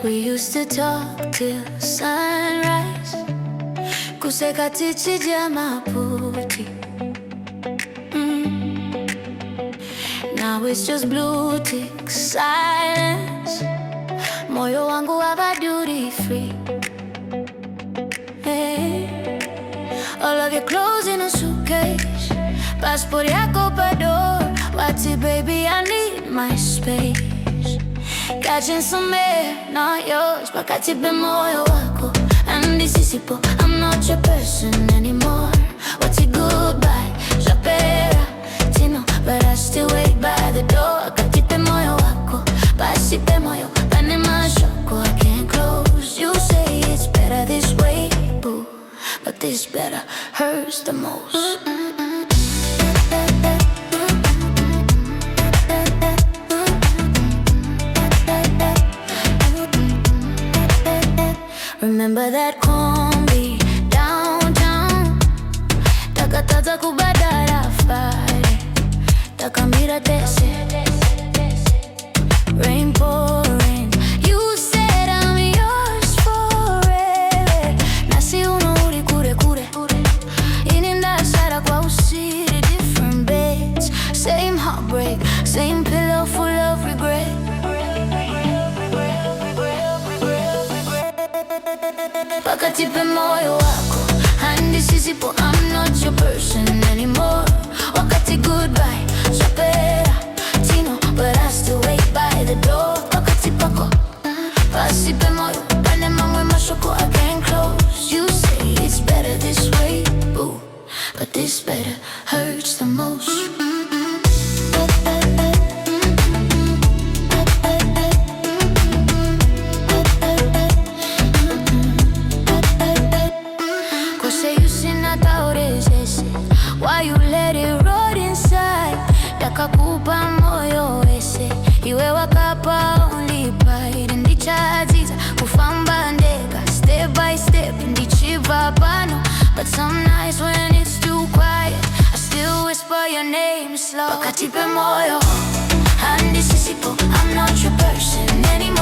We used to talk till sunrise, kuseka tichija maputi. Now it's just blue tick silence. Moyo wangu hava duty free. Hey. All of your clothes in a suitcase, passport yako bado. Wati baby, I need my space. Catching some air, not yours. Pakati Pemoyo Wako. And this is it, I'm not your person anymore. What's it goodbye? Japera, Tino, but I still wait by the door. Pakati Pemoyo Wako. Pasi Pemoyo, Panema Shoko, I can't close. You say it's better this way, boo, but this better hurts the most. Remember that combi downtown, takatata kubadala fare, takamira tese, rain pouring. You said I'm yours forever. Nasi uno uri kure kure, ininda sara kwa usiri. Different beds, same heartbreak, same pillow full of regret. Pakati Pemoyo Wako. And this is it, I'm not your person anymore. Wakati goodbye, Japera, Tino, but I still wait by the door. Pakati Pako, Pasi Pemoyo, Panema Mwema Shoko, I can't close. You say it's better this way, boo, but this better hurts the most. Why you let it rot inside? Takakupa moyo ese, iwe wakapa only pride. Ndichaziza kufamba ndeka, step by step ndichiva pano. But some nights when it's too quiet, I still whisper your name slow. Pakati Pemoyo, and this is it, I'm not your person anymore.